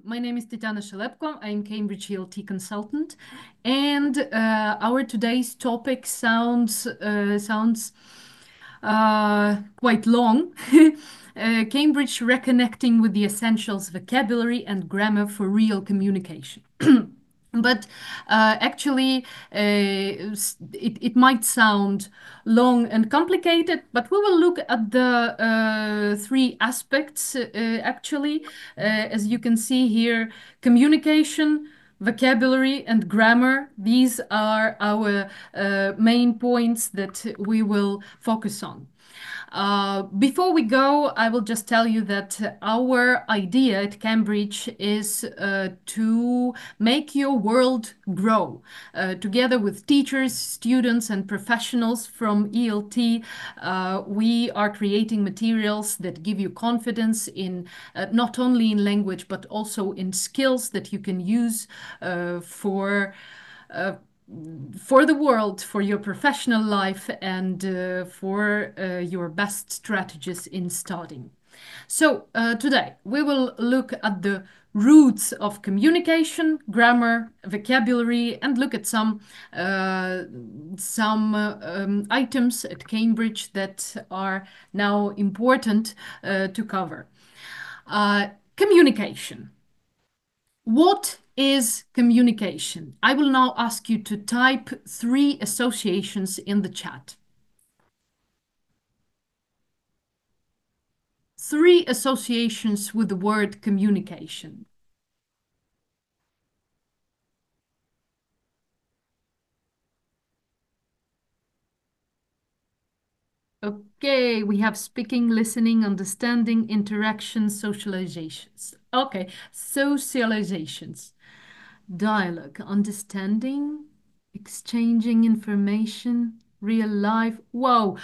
My name is Tetiana Shelepko. I'm Cambridge ELT consultant, and our today's topic sounds quite long. Cambridge Reconnecting with the Essentials Vocabulary and Grammar for Real Communication. But actually, it might sound long and complicated, but we will look at the three aspects, actually. As you can see here, communication, vocabulary, and grammar. These are our main points that we will focus on. Before we go, I will just tell you that our idea at Cambridge is to make your world grow. Together with teachers, students, and professionals from ELT, we are creating materials that give you confidence in not only in language, but also in skills that you can use for the world, for your professional life, and for your best strategies in studying. So today we will look at the roots of communication, grammar, vocabulary, and look at some items at Cambridge that are now important to cover. Communication. What is communication? I will now ask you to type 3 associations in the chat. 3 associations with the word communication. Okay, we have speaking, listening, understanding, interaction, socializations. Okay, socializations. Dialogue, understanding, exchanging information, real life. Whoa,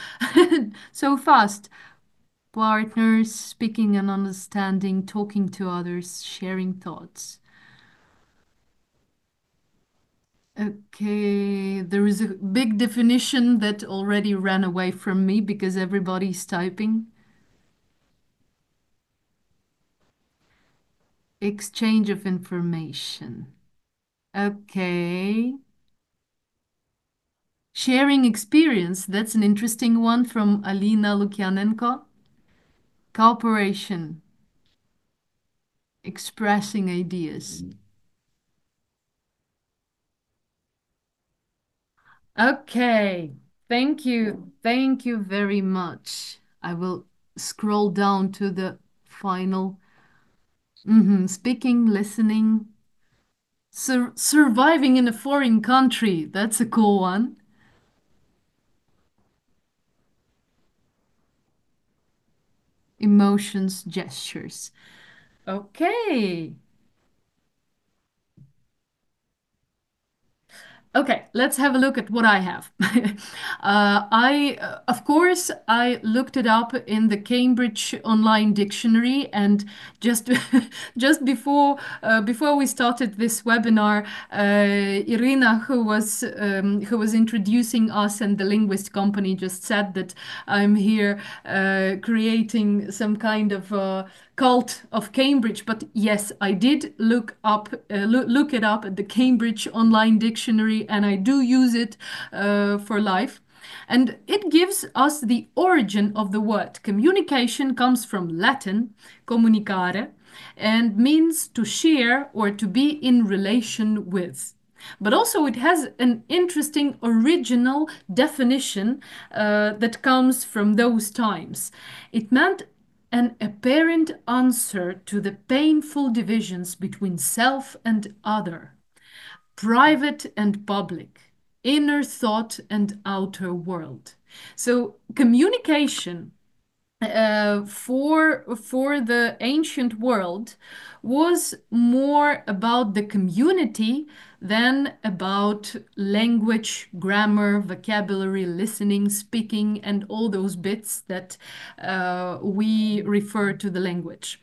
so fast. Partners, speaking and understanding, talking to others, sharing thoughts. Okay, there is a big definition that already ran away from me because everybody's typing. Exchange of information. Okay. Sharing experience, that's an interesting one from Alina Lukyanenko. Cooperation. Expressing ideas. Okay, thank you. Thank you very much. I will scroll down to the final. Speaking, listening. Surviving in a foreign country. That's a cool one. Emotions, gestures. Okay. Okay, let's have a look at what I have. Of course, I looked it up in the Cambridge Online Dictionary, and just just before we started this webinar, Irina, who was introducing us and the Linguist company, just said that I'm here creating some kind of cult of Cambridge. But yes, I did look it up at the Cambridge Online Dictionary, and I do use it for life. And it gives us the origin of the word. Communication comes from Latin, communicare, and means to share or to be in relation with. But also it has an interesting original definition that comes from those times. It meant an apparent answer to the painful divisions between self and other, private and public, inner thought and outer world. So communication for the ancient world was more about the community than about language, grammar, vocabulary, listening, speaking, and all those bits that we refer to the language.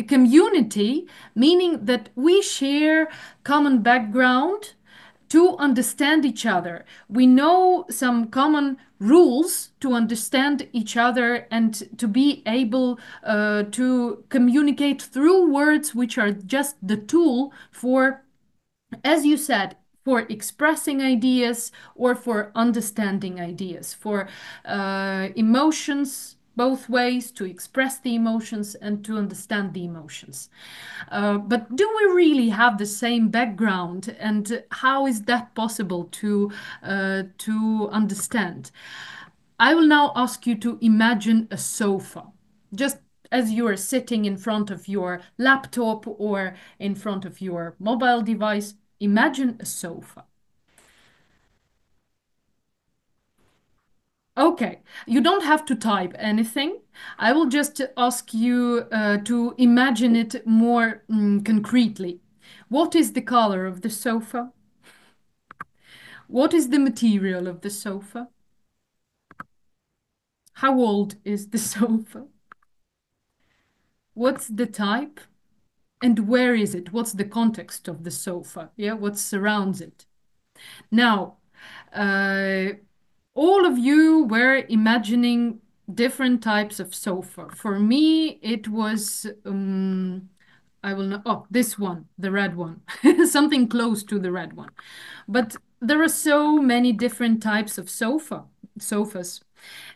Community, meaning that we share common background to understand each other. We know some common rules to understand each other and to be able to communicate through words, which are just the tool for, as you said, for expressing ideas or for understanding ideas, for emotions, both ways, to express the emotions and to understand the emotions. But do we really have the same background, and how is that possible to understand? I will now ask you to imagine a sofa, just as you are sitting in front of your laptop or in front of your mobile device. Imagine a sofa. Okay, you don't have to type anything. I will just ask you to imagine it more concretely. What is the color of the sofa? What is the material of the sofa? How old is the sofa? What's the type? And where is it? What's the context of the sofa? Yeah, what surrounds it? Now, uh, all of you were imagining different types of sofa. For me, it was, I will know, oh, this one, the red one, something close to the red one. But there are so many different types of sofas.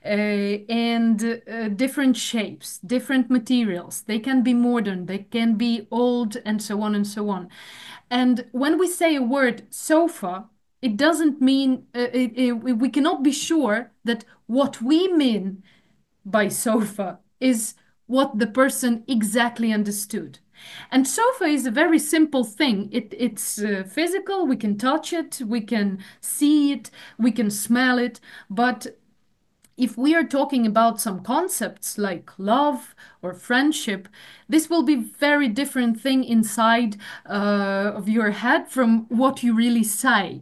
And different shapes, different materials. They can be modern, they can be old, and so on and so on. And when we say a word sofa, it doesn't mean, we cannot be sure that what we mean by sofa is what the person exactly understood. And sofa is a very simple thing. It's physical, we can touch it, we can see it, we can smell it, but if we are talking about some concepts like love or friendship, this will be very different thing inside of your head from what you really say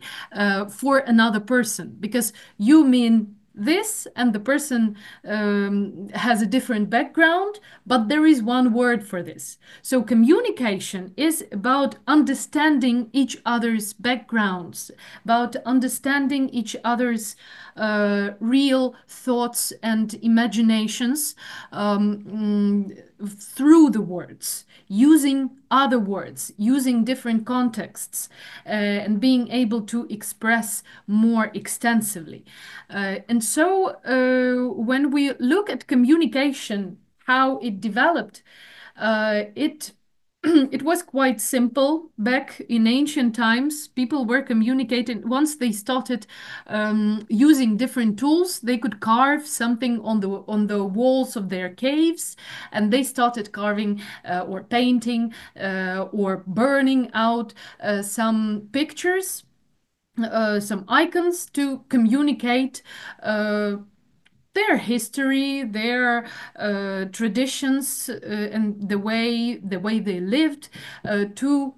for another person, because you mean this and the person has a different background, but there is one word for this. So communication is about understanding each other's backgrounds, about understanding each other's real thoughts and imaginations through the words, using other words, using different contexts, and being able to express more extensively. And so when we look at communication, how it developed, it it was quite simple back in ancient times. People were communicating. Once they started using different tools, they could carve something on the walls of their caves, and they started carving or painting or burning out some pictures, some icons to communicate their history, their traditions, and the way they lived to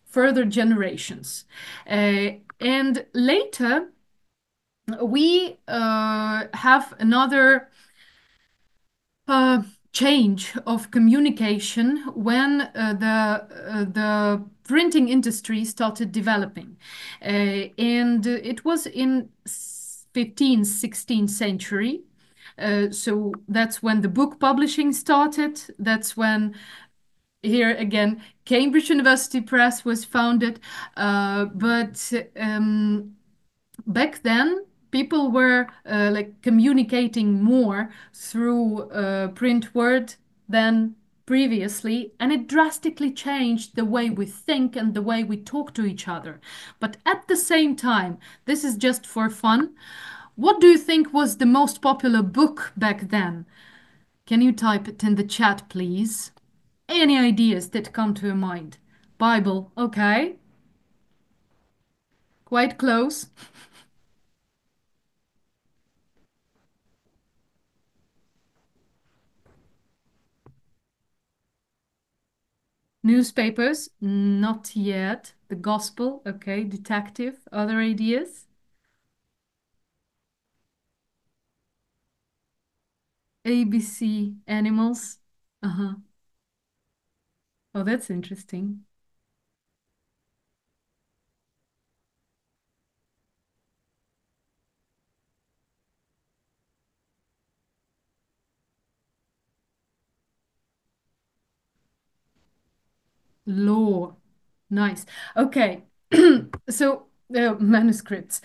further generations. And later, we have another change of communication when the printing industry started developing, and it was in 15th, 16th century. So that's when the book publishing started. That's when, here again, Cambridge University Press was founded. But back then, people were like communicating more through print word than previously, and it drastically changed the way we think and the way we talk to each other. But at the same time, this is just for fun. What do you think was the most popular book back then? Can you type it in the chat, please? Any ideas that come to your mind? Bible, okay. Quite close. Newspapers, not yet. The gospel, okay. Detective, other ideas? ABC, animals. Uh-huh. Oh, that's interesting. law. Nice. Okay. So, manuscripts.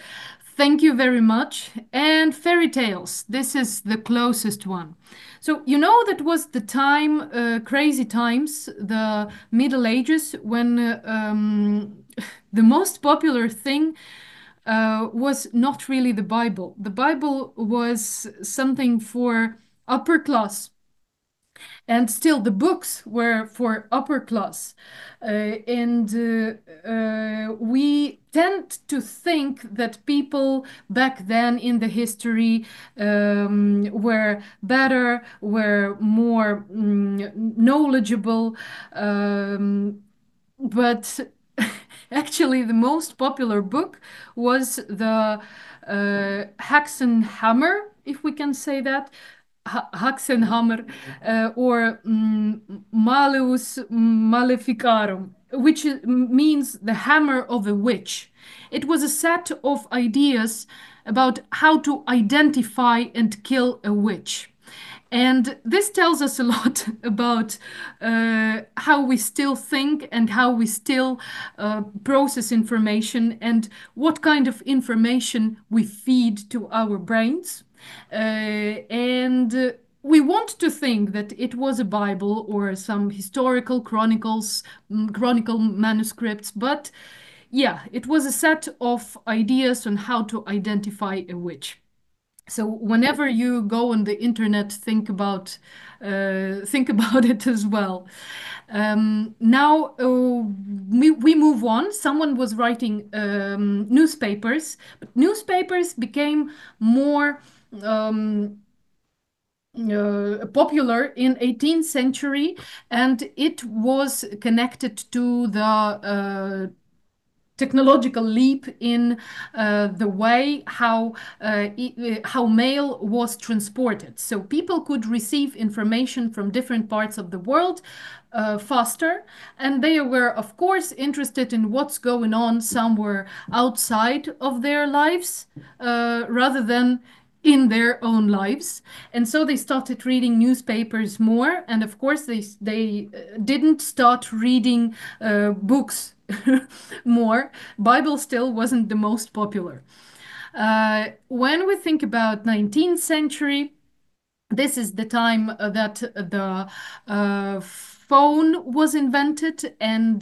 Thank you very much. And fairy tales. This is the closest one. So, you know, that was the time, crazy times, the Middle Ages, when the most popular thing was not really the Bible. The Bible was something for upper class. And still, the books were for upper class. We tend to think that people back then in the history were better, were more knowledgeable. But actually, the most popular book was the Hexenhammer, if we can say that. Hexenhammer or Malleus Maleficarum, which means the hammer of a witch. It was a set of ideas about how to identify and kill a witch. And this tells us a lot about how we still think and how we still process information and what kind of information we feed to our brains. We want to think that it was a Bible or some historical chronicles, chronicle manuscripts, but yeah, it was a set of ideas on how to identify a witch. So whenever you go on the internet, think about it as well. Now we move on. Someone was writing newspapers, but newspapers became more popular in 18th century, and it was connected to the technological leap in the way how mail was transported. So people could receive information from different parts of the world faster, and they were, of course, interested in what's going on somewhere outside of their lives rather than in their own lives. And so they started reading newspapers more, and of course they didn't start reading books more. Bible still wasn't the most popular. When we think about 19th century, this is the time that the phone was invented and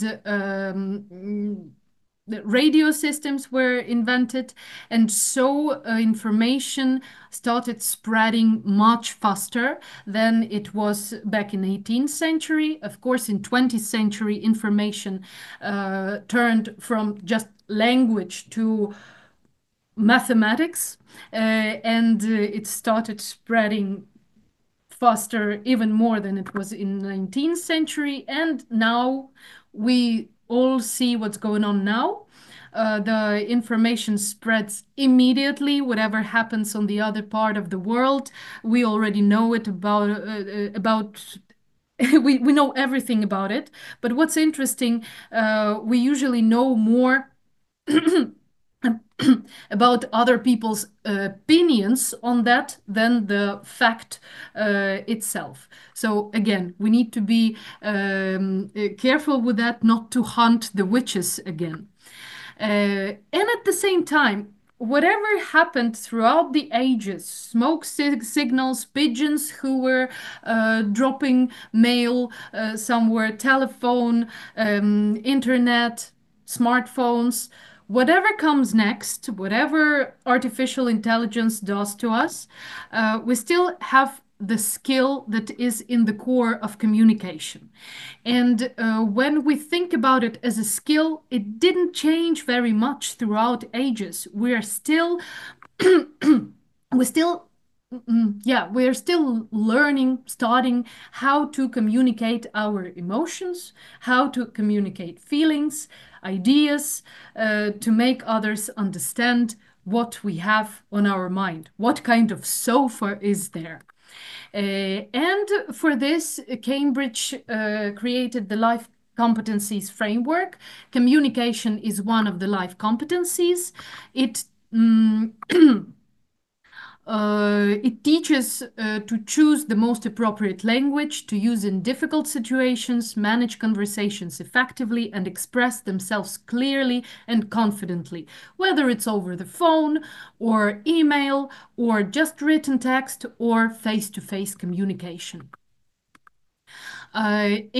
the radio systems were invented, and so information started spreading much faster than it was back in 18th century. Of course, in 20th century, information turned from just language to mathematics, and it started spreading faster, even more than it was in 19th century. And now we all see what's going on now. The information spreads immediately. Whatever happens on the other part of the world, we already know it about we know everything about it. But what's interesting, we usually know more about other people's opinions on that than the fact itself. So again, we need to be careful with that, not to hunt the witches again. And at the same time, whatever happened throughout the ages, smoke signals, pigeons who were dropping mail somewhere, telephone, internet, smartphones, whatever comes next, whatever artificial intelligence does to us, we still have the skill that is in the core of communication. And when we think about it as a skill, it didn't change very much throughout ages. We're still we're still learning, studying how to communicate our emotions, how to communicate feelings, ideas, to make others understand what we have on our mind, what kind of sofa is there. And for this, Cambridge created the life competencies framework. Communication is one of the life competencies. It It teaches to choose the most appropriate language to use in difficult situations, manage conversations effectively, and express themselves clearly and confidently, whether it's over the phone or email or just written text or face-to-face communication. Life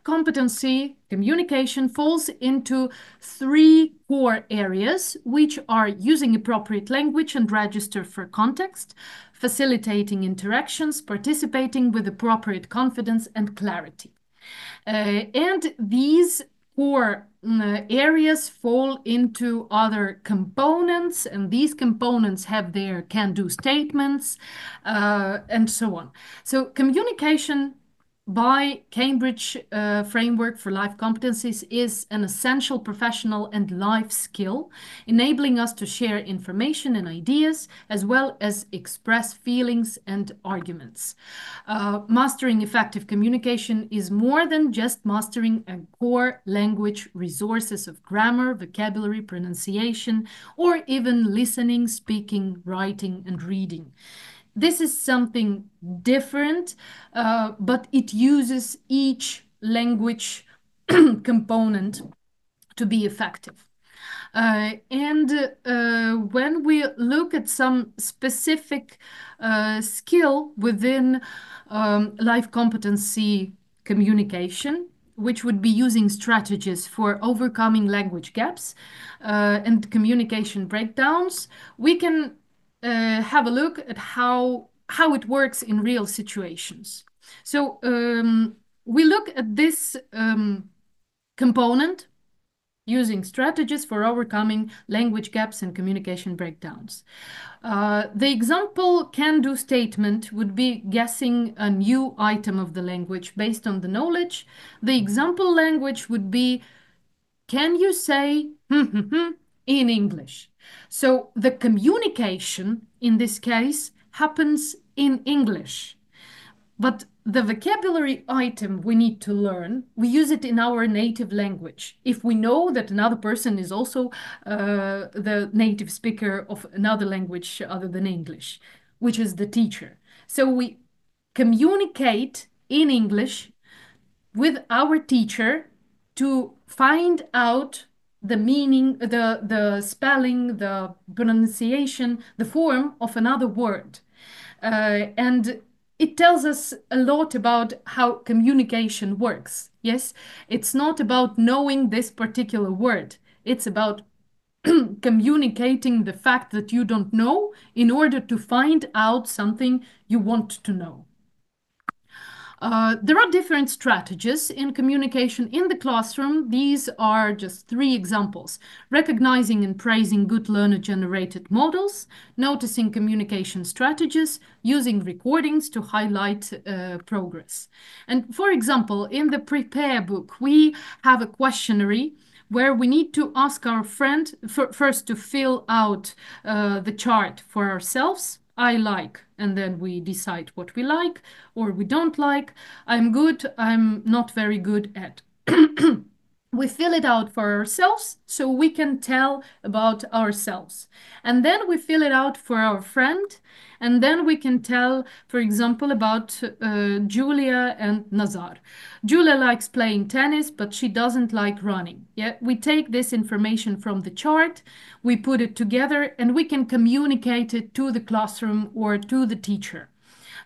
competency communication falls into three core areas, which are using appropriate language and register for context, facilitating interactions, participating with appropriate confidence and clarity. And these core areas fall into other components, and these components have their can-do statements, and so on. So communication by Cambridge Framework for Life Competencies is an essential professional and life skill, enabling us to share information and ideas, as well as express feelings and arguments. Mastering effective communication is more than just mastering a core language resources of grammar, vocabulary, pronunciation, or even listening, speaking, writing, and reading. This is something different, but it uses each language component to be effective. When we look at some specific skill within life competency communication, which would be using strategies for overcoming language gaps and communication breakdowns, we can have a look at how it works in real situations. So we look at this component using strategies for overcoming language gaps and communication breakdowns. The example can-do statement would be guessing a new item of the language based on the knowledge. The example language would be, can you say in English? So the communication in this case happens in English, but the vocabulary item we need to learn, we use it in our native language. If we know that another person is also the native speaker of another language other than English, which is the teacher. So we communicate in English with our teacher to find out the meaning, the spelling, the pronunciation, the form of another word. And it tells us a lot about how communication works. Yes, it's not about knowing this particular word. It's about communicating the fact that you don't know in order to find out something you want to know. There are different strategies in communication in the classroom. These are just three examples: recognizing and praising good learner-generated models, noticing communication strategies, using recordings to highlight progress. And for example, in the Prepare book, we have a questionnaire where we need to ask our friend first to fill out the chart for ourselves. I like, and then we decide what we like or we don't like. I'm good, I'm not very good at. We fill it out for ourselves so we can tell about ourselves. And then we fill it out for our friend, and then we can tell, for example, about Julia and Nazar. Julia likes playing tennis, but she doesn't like running. Yeah, we take this information from the chart, we put it together, and we can communicate it to the classroom or to the teacher.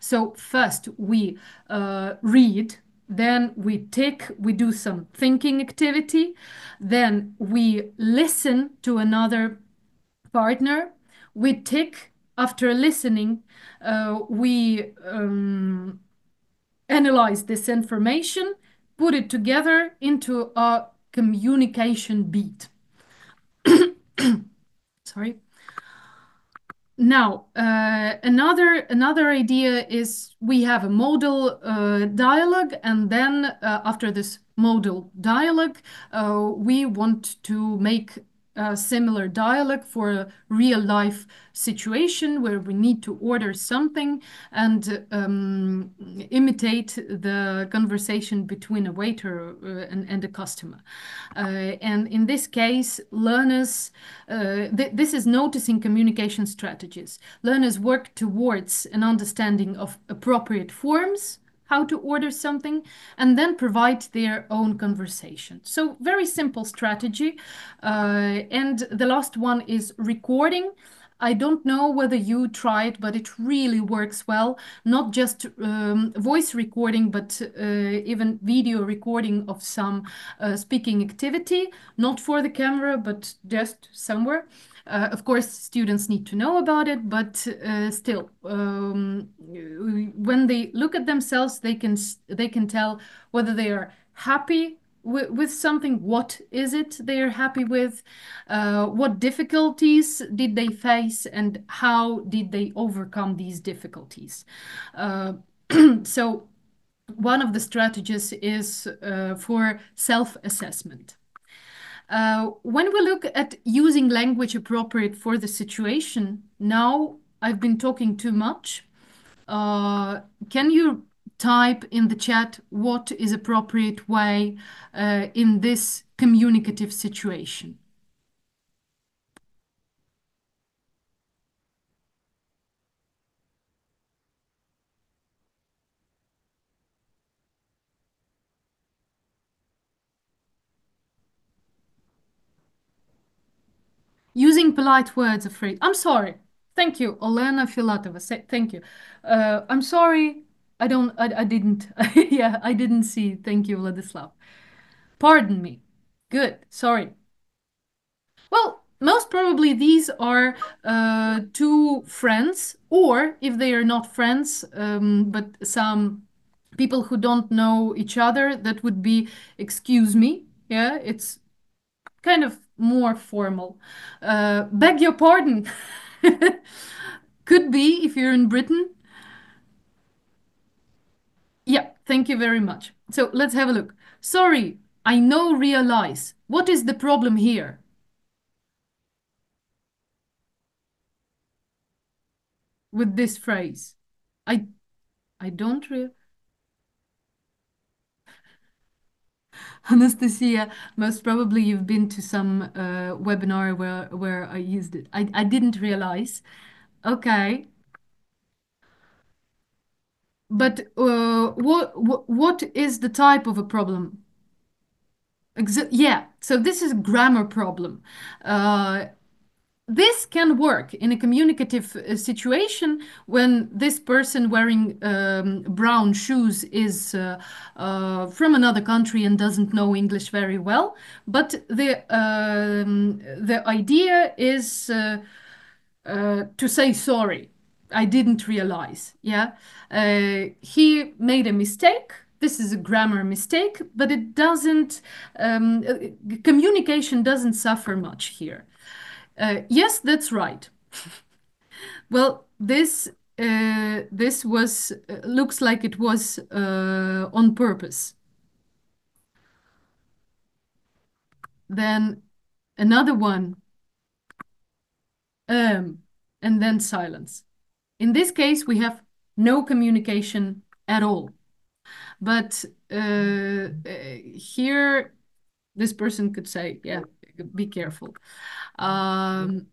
So first we read, then we tick, we do some thinking activity, then we listen to another partner, we tick. After listening, we analyze this information, put it together into a communication beat. Sorry. Now, another idea is we have a modal dialogue, and then after this modal dialogue, we want to make similar dialogue for a real life situation where we need to order something and imitate the conversation between a waiter and a customer. And in this case, learners, this is noticing communication strategies. Learners work towards an understanding of appropriate forms, how to order something, and then provide their own conversation. So very simple strategy. And the last one is recording. I don't know whether you try it, but it really works well. Not just voice recording, but even video recording of some speaking activity, not for the camera, but just somewhere. Of course, students need to know about it, but still, when they look at themselves, they can tell whether they are happy with something. What is it they are happy with? What difficulties did they face, and how did they overcome these difficulties? So one of the strategies is for self-assessment. When we look at using language appropriate for the situation, now I've been talking too much. Can you type in the chat what is appropriate way in this communicative situation? Using polite words of phrase. I'm sorry. Thank you, Olena Filatova. Thank you. I'm sorry. I didn't. Yeah, I didn't see. Thank you, Vladislav. Pardon me. Good. Sorry. Well, most probably these are two friends, or if they are not friends, but some people who don't know each other, that would be, excuse me. Yeah, it's kind of more formal. Beg your pardon. Could be if you're in Britain. Yeah, thank you very much. So let's have a look. Sorry, I know, realize. What is the problem here? With this phrase? I don't really. Anastasia, most probably you've been to some webinar where I used it. I didn't realize. Okay. But what is the type of a problem? Yeah, so this is a grammar problem. This can work in a communicative situation when this person wearing brown shoes is from another country and doesn't know English very well. But the idea is to say sorry. I didn't realize. Yeah, he made a mistake. This is a grammar mistake, but it doesn't. Communication doesn't suffer much here. Yes, that's right. Well, this was looks like it was on purpose. Then another one, and then silence. In this case, we have no communication at all. But here, this person could say, yeah, be careful. Another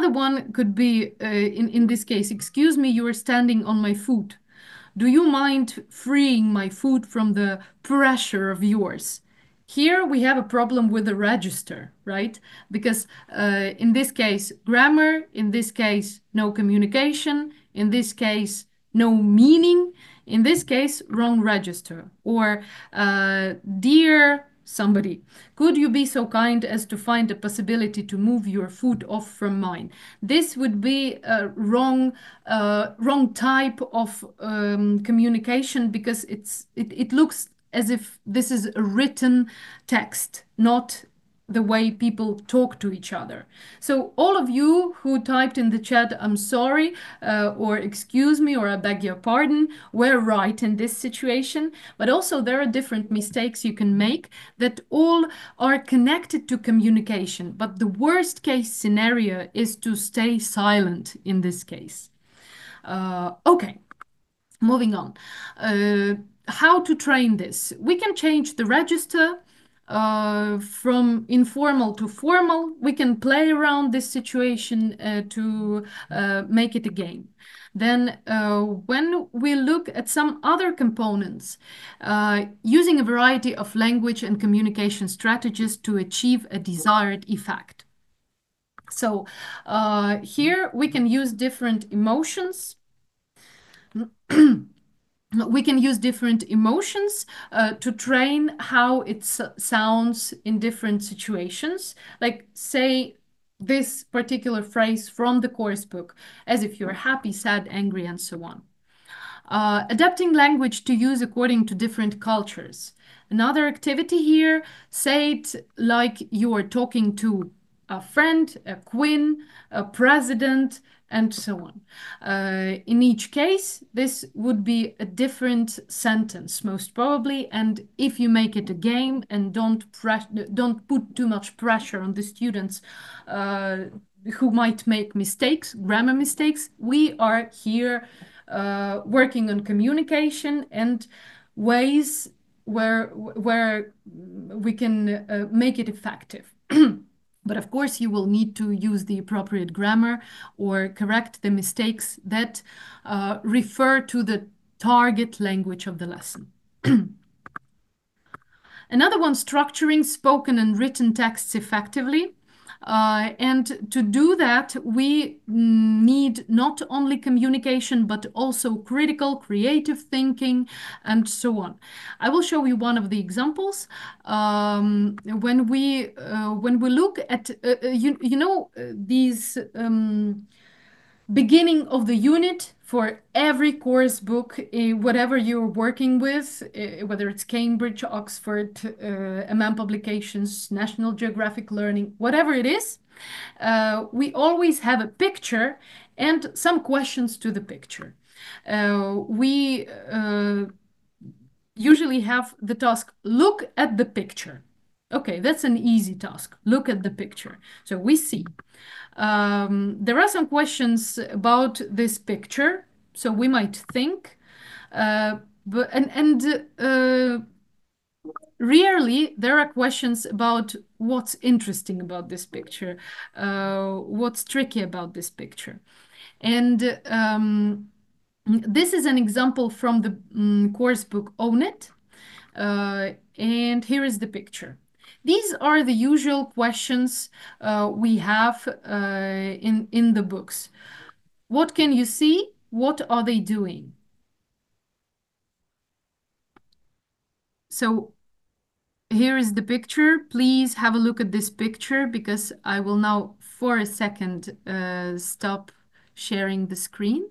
one could be, in this case, excuse me, you are standing on my foot. Do you mind freeing my foot from the pressure of yours? Here we have a problem with the register, right? Because in this case, grammar, in this case, no communication, in this case, no meaning, in this case, wrong register. Or, dear somebody, could you be so kind as to find a possibility to move your foot off from mine? This would be a wrong type of communication, because it looks as if this is a written text, not the way people talk to each other. So all of you who typed in the chat, I'm sorry, or excuse me, or I beg your pardon, were right in this situation. But also there are different mistakes you can make that all are connected to communication. But the worst case scenario is to stay silent in this case. Okay, moving on. How to train this? We can change the register from informal to formal. We can play around this situation to make it a game. Then when we look at some other components, using a variety of language and communication strategies to achieve a desired effect. So here we can use different emotions. We can use different emotions to train how it sounds in different situations. Like say this particular phrase from the course book, as if you're happy, sad, angry, and so on. Adapting language to use according to different cultures. Another activity here, say it like you are talking to a friend, a queen, a president, and so on. In each case, this would be a different sentence, most probably. And if you make it a game and don't put too much pressure on the students who might make mistakes, grammar mistakes, we are here working on communication and ways where we can make it effective. But of course, you will need to use the appropriate grammar or correct the mistakes that refer to the target language of the lesson. Another one, structuring spoken and written texts effectively. And to do that, we need not only communication, but also critical, creative thinking, and so on. I will show you one of the examples. When we look at, these beginning of the unit for every course book, whatever you're working with, whether it's Cambridge, Oxford, Publications, National Geographic Learning, whatever it is, we always have a picture and some questions to the picture. We usually have the task, look at the picture. Okay, that's an easy task. Look at the picture. So we see. There are some questions about this picture, so we might think, rarely there are questions about what's interesting about this picture, what's tricky about this picture. And this is an example from the course book Own It, and here is the picture. These are the usual questions we have in the books. What can you see? What are they doing? So here is the picture. Please have a look at this picture because I will now for a second stop sharing the screen.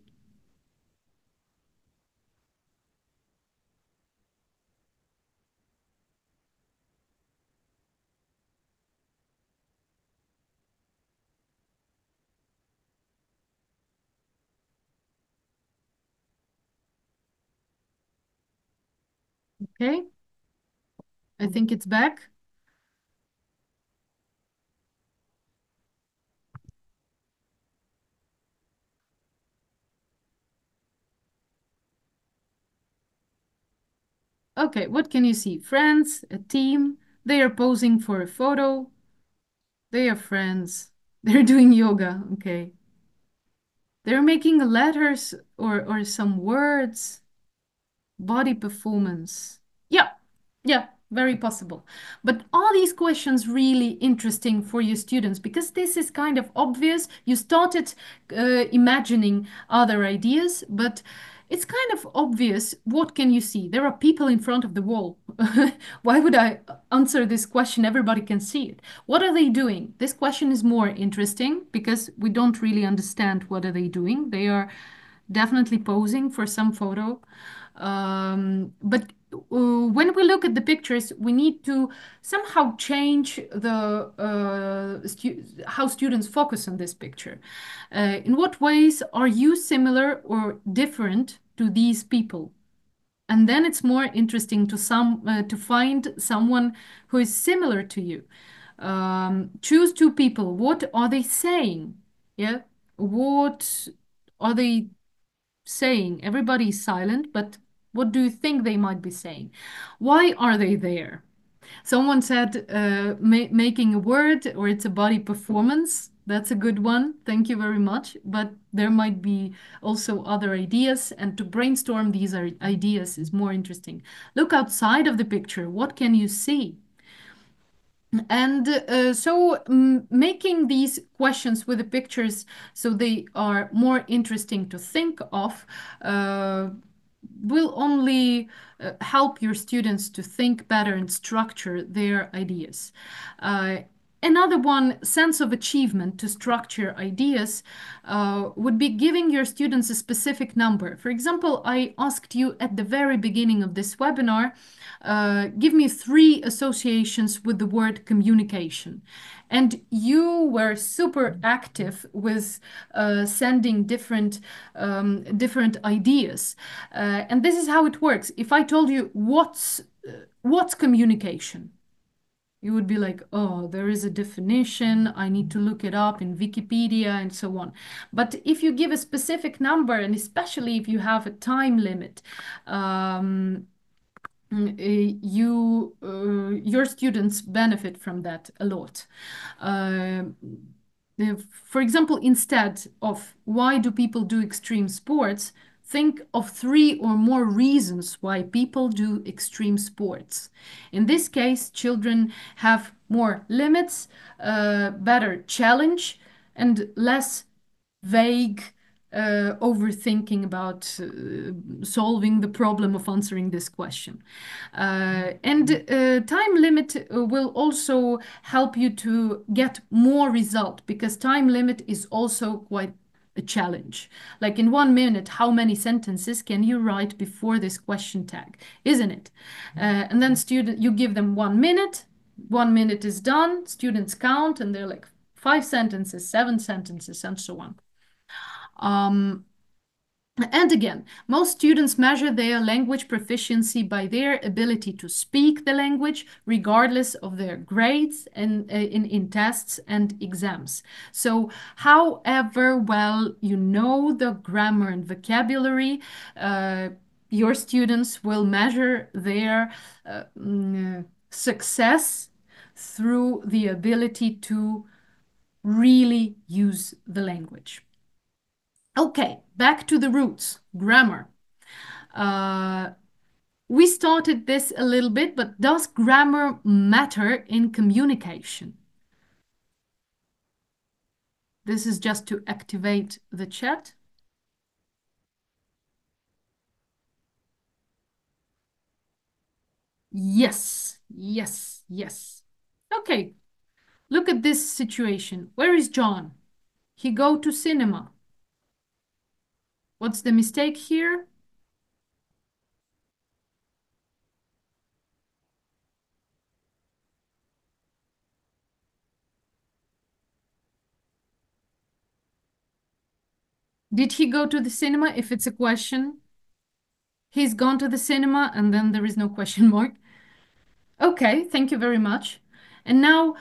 Okay, I think it's back. Okay, what can you see? Friends, a team, they are posing for a photo. They are friends. They're doing yoga, okay. They're making letters or some words. Body performance. Yeah, very possible. But are these questions really interesting for your students? Because this is kind of obvious. You started imagining other ideas, but it's kind of obvious. What can you see? There are people in front of the wall. Why would I answer this question? Everybody can see it. What are they doing? This question is more interesting because we don't really understand what are they doing. They are definitely posing for some photo. But when we look at the pictures, we need to somehow change the how students focus on this picture. In what ways are you similar or different to these people? And then it's more interesting to find someone who is similar to you. Choose two people. What are they saying? Yeah. What are they saying? Everybody is silent, but what do you think they might be saying? Why are they there? Someone said making a word or it's a body performance. That's a good one. Thank you very much. But there might be also other ideas, and to brainstorm these ideas is more interesting. Look outside of the picture. What can you see? And making these questions with the pictures so they are more interesting to think of will only help your students to think better and structure their ideas. Another one, sense of achievement to structure ideas, would be giving your students a specific number. For example, I asked you at the very beginning of this webinar, give me 3 associations with the word communication. And you were super active with sending different ideas. And this is how it works. If I told you what's communication, you would be like, oh, there is a definition. I need to look it up in Wikipedia and so on. But if you give a specific number, and especially if you have a time limit, your students benefit from that a lot. For example, instead of why do people do extreme sports, think of 3 or more reasons why people do extreme sports. In this case, children have more limits, better challenge, and less vague overthinking about solving the problem of answering this question. And time limit will also help you to get more result, because time limit is also quite a challenge. Like in 1 minute, how many sentences can you write before this question tag, isn't it? And then you give them 1 minute, 1 minute is done, students count, and they're like 5 sentences, 7 sentences, and so on. And again, most students measure their language proficiency by their ability to speak the language, regardless of their grades and in tests and exams. So however well you know the grammar and vocabulary, your students will measure their success through the ability to really use the language. Okay, back to the roots, grammar. We started this a little bit, but does grammar matter in communication? This is just to activate the chat. Yes, yes, yes. Okay, look at this situation. Where is John? He go to cinema. What's the mistake here? Did he go to the cinema? If it's a question, he's gone to the cinema, and then there is no question mark. Okay, thank you very much. And now,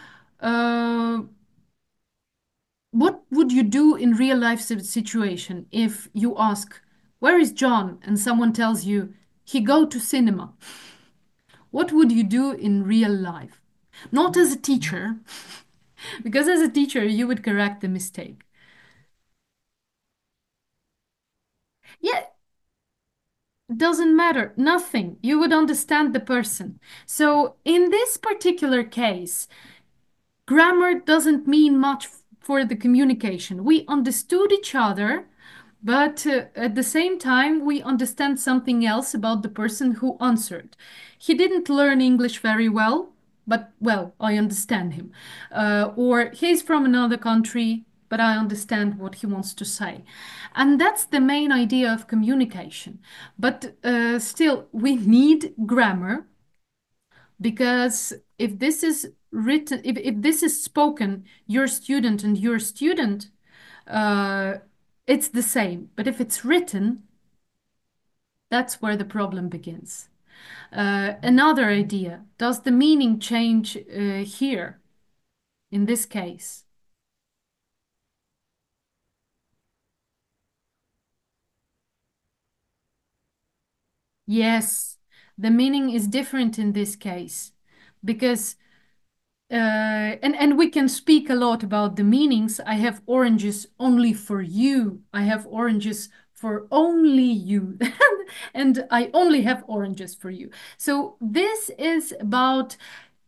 what would you do in real life situation if you ask, where is John? And someone tells you, he go to cinema. What would you do in real life? Not as a teacher, because as a teacher, you would correct the mistake. Yeah, doesn't matter, nothing. You would understand the person. So in this particular case, grammar doesn't mean much for the communication. We understood each other, but at the same time, we understand something else about the person who answered. He didn't learn English very well, but well, I understand him. Or he's from another country. but I understand what he wants to say. And that's the main idea of communication. But still, we need grammar, because if this is written, if this is spoken, your student and your student, it's the same. But if it's written, that's where the problem begins. Another idea, does the meaning change here, in this case? Yes, the meaning is different in this case, because and we can speak a lot about the meanings. I have oranges only for you. I have oranges for only you. And I only have oranges for you. So this is about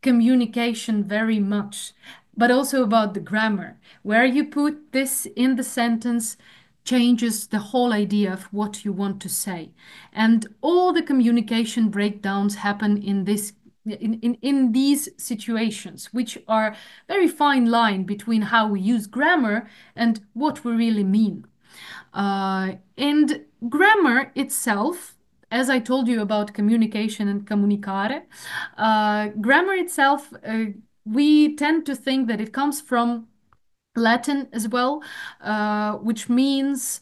communication very much, but also about the grammar. Where you put this in the sentence changes the whole idea of what you want to say. And all the communication breakdowns happen in this in these situations, which are very fine line between how we use grammar and what we really mean. And grammar itself, as I told you about communication and comunicare, grammar itself, we tend to think that it comes from Latin as well, which means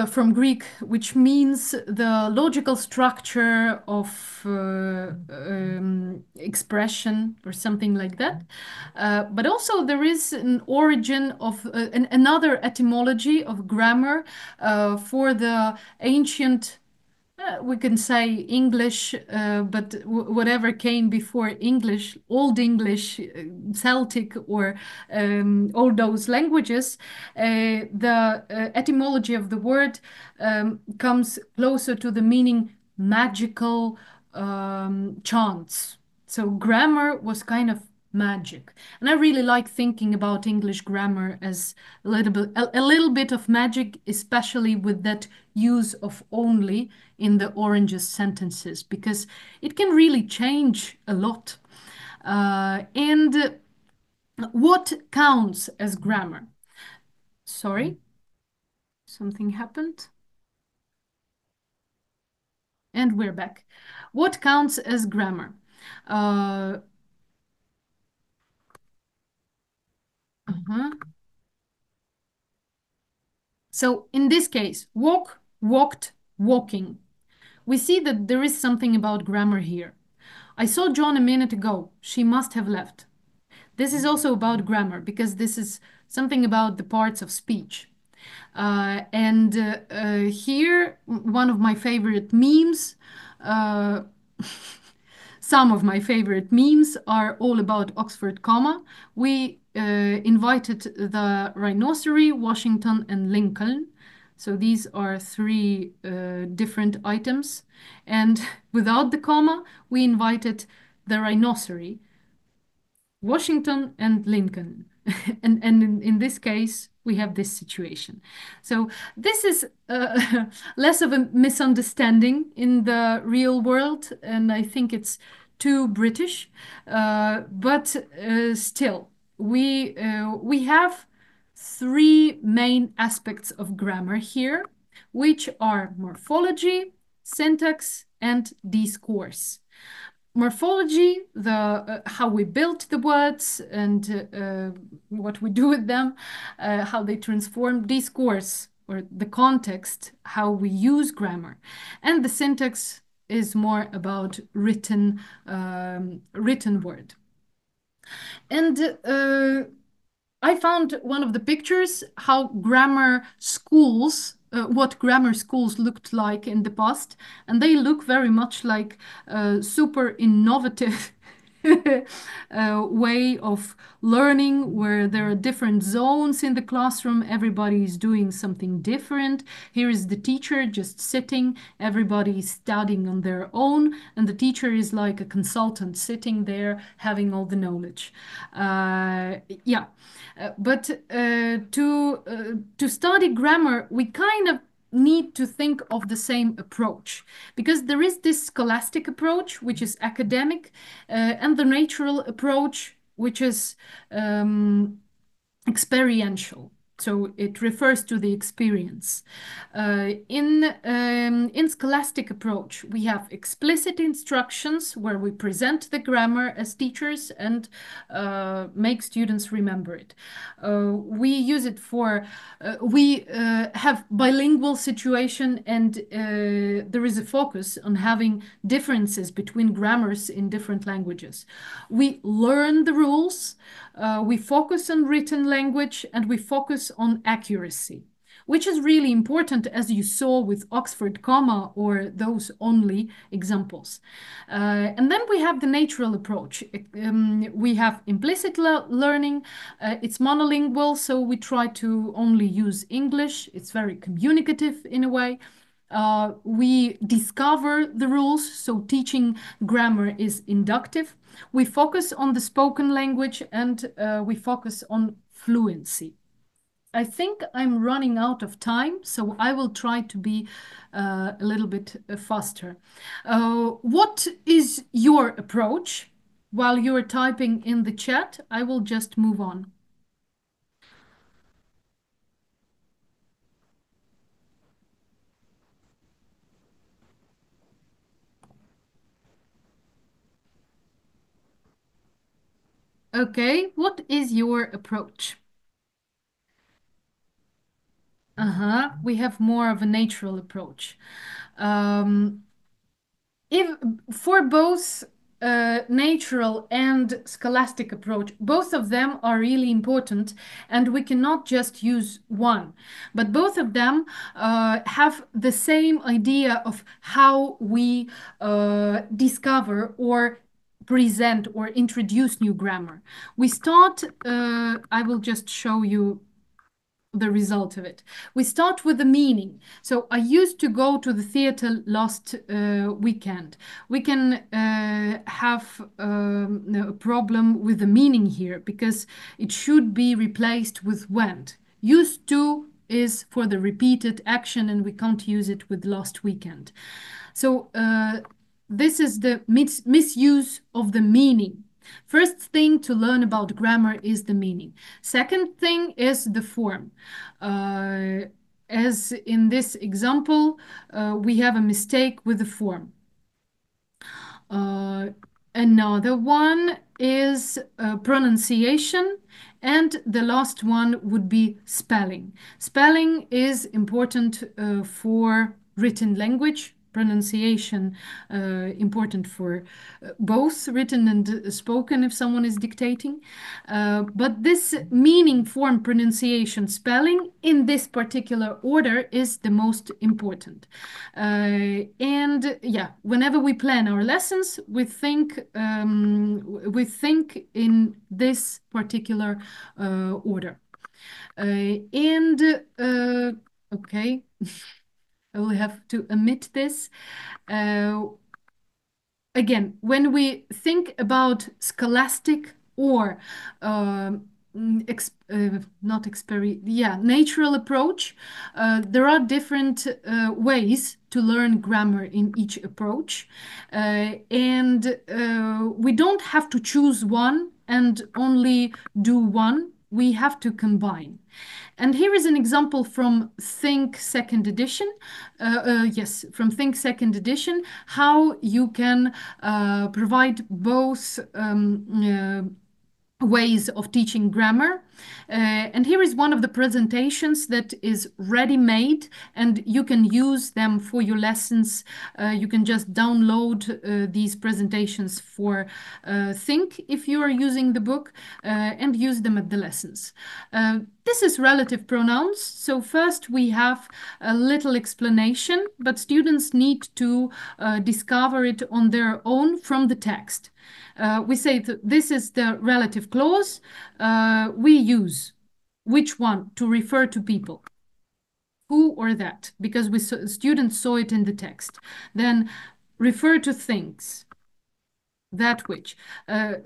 from Greek, which means the logical structure of expression or something like that. But also there is an origin of another etymology of grammar for the ancient, we can say English, but whatever came before English, Old English, Celtic, or all those languages, the etymology of the word comes closer to the meaning magical chants. So grammar was kind of magic. And I really like thinking about English grammar as a little bit of magic, especially with that use of only in the oranges sentences, because it can really change a lot. And what counts as grammar? Sorry, something happened. And we're back. What counts as grammar? So in this case, walk, walked, walking. We see that there is something about grammar here. I saw John a minute ago. She must have left. This is also about grammar, because this is something about the parts of speech. And here, one of my favorite memes, some of my favorite memes are all about Oxford comma. We invited the rhinoceros, Washington, and Lincoln. So these are three different items. And without the comma, we invited the rhinoceros, Washington, and Lincoln. And in this case, we have this situation. So this is less of a misunderstanding in the real world, and I think it's too British. But still, we have three main aspects of grammar here, which are morphology, syntax, and discourse. Morphology, the how we build the words and what we do with them, how they transform. Discourse, or the context, how we use grammar. And the syntax is more about written word. And I found one of the pictures how grammar schools, what grammar schools looked like in the past, and they look very much like super innovative way of learning, where there are different zones in the classroom. Everybody is doing something different. Here is the teacher just sitting, everybody is studying on their own, and the teacher is like a consultant sitting there having all the knowledge. Yeah, but to study grammar, we kind of need to think of the same approach, because there is this scholastic approach, which is academic, and the natural approach, which is experiential. So it refers to the experience. In scholastic approach, we have explicit instructions where we present the grammar as teachers and make students remember it. We use it for, we have bilingual situation, and there is a focus on having differences between grammars in different languages. We learn the rules, we focus on written language, and we focus on accuracy, which is really important, as you saw with Oxford comma or those only examples. And then we have the natural approach. We have implicit learning. It's monolingual, so we try to only use English. It's very communicative in a way. We discover the rules, so teaching grammar is inductive. We focus on the spoken language, and we focus on fluency. I think I'm running out of time, so I will try to be a little bit faster. What is your approach? While you're typing in the chat, I will just move on. Okay, what is your approach? We have more of a natural approach. If for both natural and scholastic approach, both of them are really important, and we cannot just use one, but both of them have the same idea of how we discover or present or introduce new grammar. We start, I will just show you the result of it. We start with the meaning. So I used to go to the theater last weekend. We can have a problem with the meaning here, because it should be replaced with went. Used to is for the repeated action, and we can't use it with last weekend. So this is the misuse of the meaning. First thing to learn about grammar is the meaning. Second thing is the form. As in this example, we have a mistake with the form. Another one is pronunciation, and the last one would be spelling. Spelling is important for written language. Pronunciation important for both written and spoken if someone is dictating. But this meaning, form, pronunciation, spelling in this particular order is the most important. And yeah, whenever we plan our lessons, we think in this particular order. Okay. I will have to omit this. Again, when we think about scholastic or natural approach, there are different ways to learn grammar in each approach. And we don't have to choose one and only do one. We have to combine. And here is an example from Think Second Edition. From Think Second Edition, how you can provide both ways of teaching grammar. And here is one of the presentations that is ready-made, and you can use them for your lessons. You can just download these presentations for Think if you are using the book, and use them at the lessons. This is relative pronouns. So first we have a little explanation, but students need to discover it on their own from the text. We say that this is the relative clause. We use which one to refer to people, who or that, because students saw it in the text. Then refer to things, that which.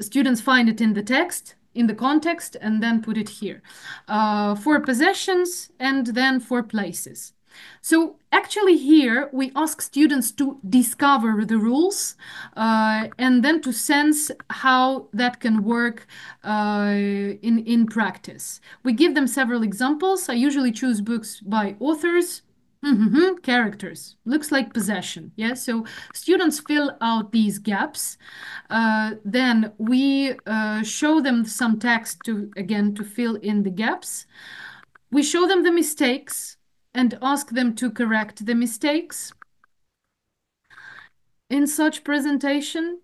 Students find it in the text, in the context, and then put it here. For possessions, and then for places. So actually here we ask students to discover the rules and then to sense how that can work in practice. We give them several examples. I usually choose books by authors. Characters. Looks like possession. Yeah, so students fill out these gaps. Then we show them some text to fill in the gaps. We show them the mistakes and ask them to correct the mistakes in such presentation.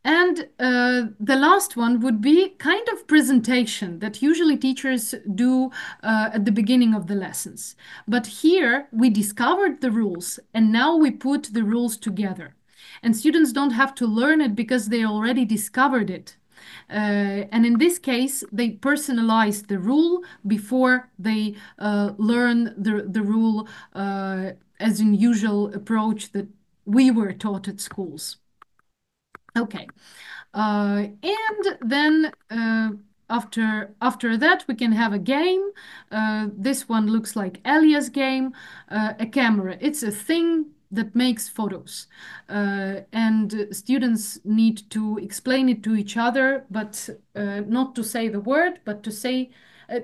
And the last one would be kind of presentation that usually teachers do at the beginning of the lessons. But here we discovered the rules and now we put the rules together. And students don't have to learn it because they already discovered it. And in this case, they personalize the rule before they learn the rule as in usual approach that we were taught at schools. Okay, and then after that we can have a game. This one looks like Elia's game, a camera. It's a thing that makes photos, and students need to explain it to each other, but not to say the word, but to say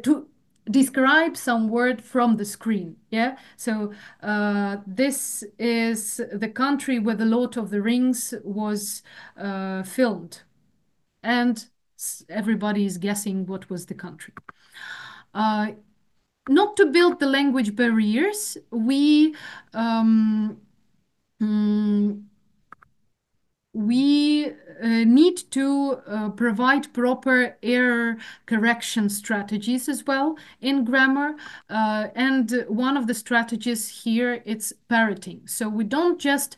to describe some word from the screen. Yeah, so this is the country where the Lord of the Rings was filmed, and everybody is guessing what was the country. Not to build the language barriers, we need to provide proper error correction strategies as well in grammar. And one of the strategies here, it's parroting. So we don't just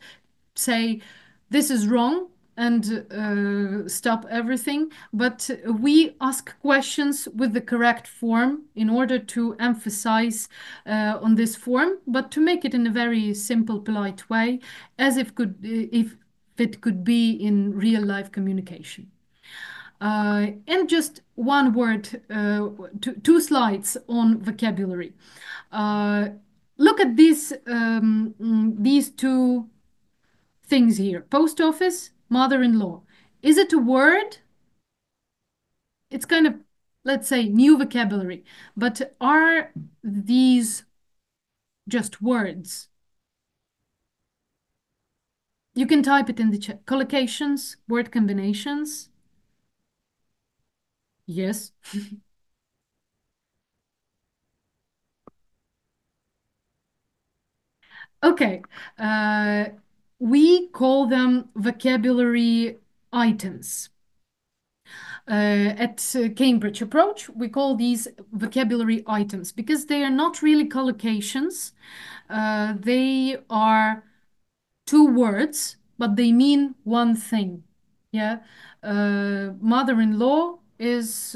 say, this is wrong, and stop everything, but we ask questions with the correct form in order to emphasize on this form, but to make it in a very simple, polite way, as if it could be in real life communication. And just one word, two slides on vocabulary. Look at these two things here. Post office, mother-in-law. Is it a word? It's kind of, let's say, new vocabulary. But are these just words? You can type it in the chat. Collocations, word combinations. Yes. Okay. We call them vocabulary items. At Cambridge Approach, we call these vocabulary items because they are not really collocations. They are two words, but they mean one thing. Yeah. Mother-in-law is,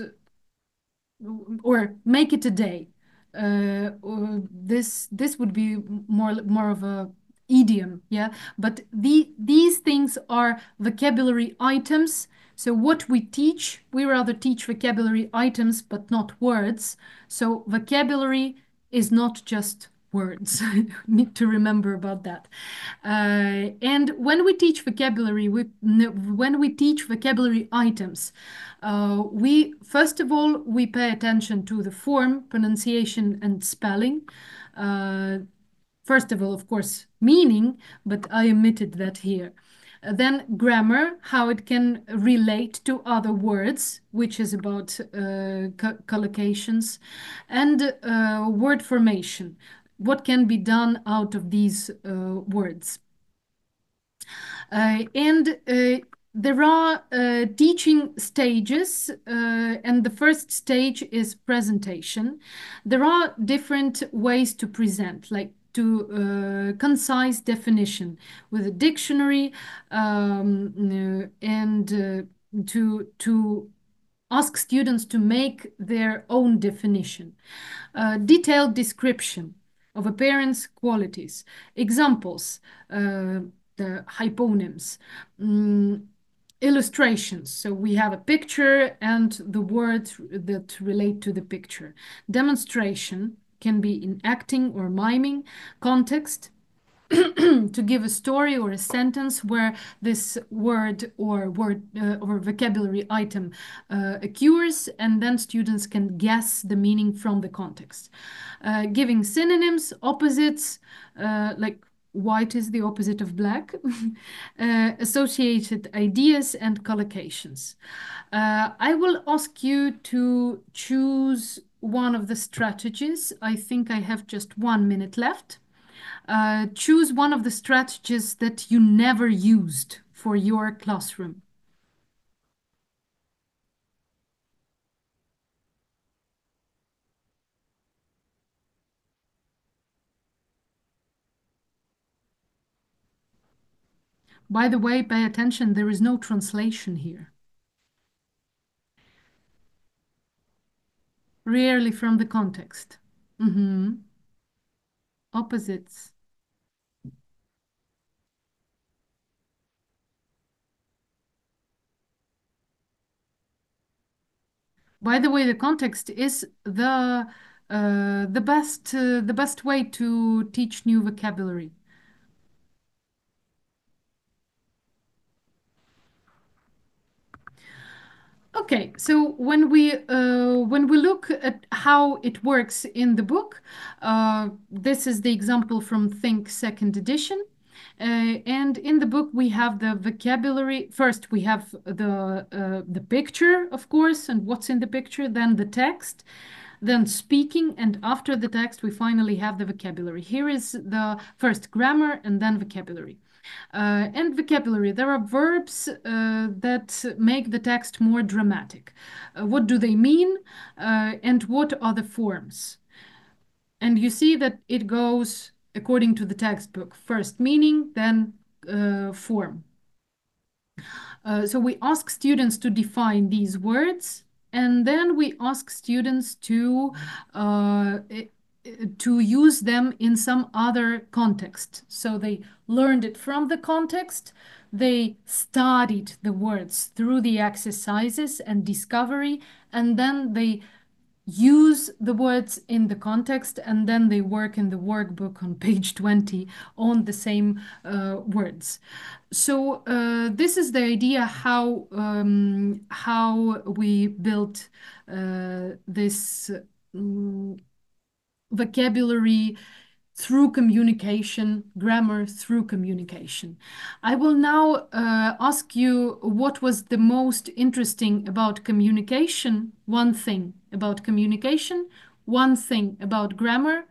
or make it a day. This would be more of a idiom, yeah. But these things are vocabulary items. So what we teach, we rather teach vocabulary items, but not words. So vocabulary is not just words. Need to remember about that. And when we teach vocabulary, when we teach vocabulary items, we first of all we pay attention to the form, pronunciation, and spelling. First of all, of course, meaning, but I omitted that here. Then grammar, how it can relate to other words, which is about collocations, and word formation, what can be done out of these words. And there are teaching stages, and the first stage is presentation. There are different ways to present, like to concise definition with a dictionary, and to ask students to make their own definition. Detailed description of appearance qualities. Examples, the hyponyms. Illustrations. So we have a picture and the words that relate to the picture. Demonstration, can be in acting or miming, context, to give a story or a sentence where this word or vocabulary item occurs, and then students can guess the meaning from the context. Giving synonyms, opposites, like white is the opposite of black, associated ideas and collocations. I will ask you to choose one of the strategies. I think I have just 1 minute left. Choose one of the strategies that you never used for your classroom. By the way, pay attention, there is no translation here. Rarely from the context. Opposites. By the way, the context is the best way to teach new vocabulary. Okay, so when we look at how it works in the book, this is the example from Think Second Edition. And in the book, we have the vocabulary. First, we have the picture, of course, and what's in the picture, then the text, then speaking, and after the text, we finally have the vocabulary. Here is the first grammar and then vocabulary. And vocabulary, there are verbs that make the text more dramatic. What do they mean, and what are the forms? And you see that it goes according to the textbook. First meaning, then form. So we ask students to define these words, and then we ask students to use them in some other context. So they learned it from the context, they studied the words through the exercises and discovery, and then they use the words in the context, and then they work in the workbook on page 20 on the same words. So this is the idea how we built this vocabulary through communication, grammar through communication. I will now ask you what was the most interesting about communication, one thing about communication, one thing about grammar,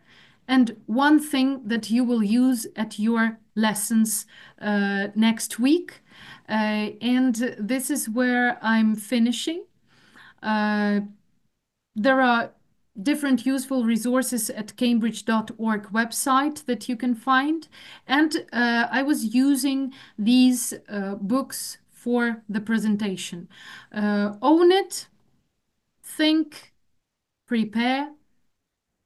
and one thing that you will use at your lessons next week. And this is where I'm finishing. There are different useful resources at cambridge.org website that you can find. And I was using these books for the presentation. Own It, Think, Prepare.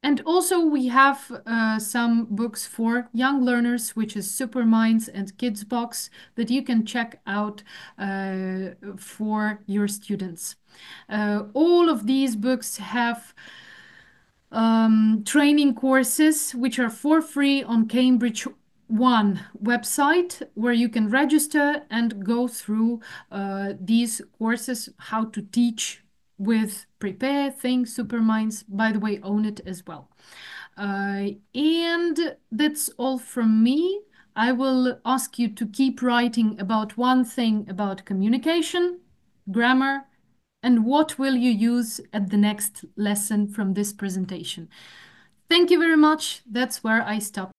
And also we have some books for young learners, which is Super Minds and Kids Box, that you can check out for your students. All of these books have training courses which are for free on Cambridge One website, where you can register and go through these courses, how to teach with Prepare, Think, Superminds, by the way, Own It as well. And that's all from me. I will ask you to keep writing about one thing about communication, grammar, and what will you use at the next lesson from this presentation. Thank you very much. That's where I stop.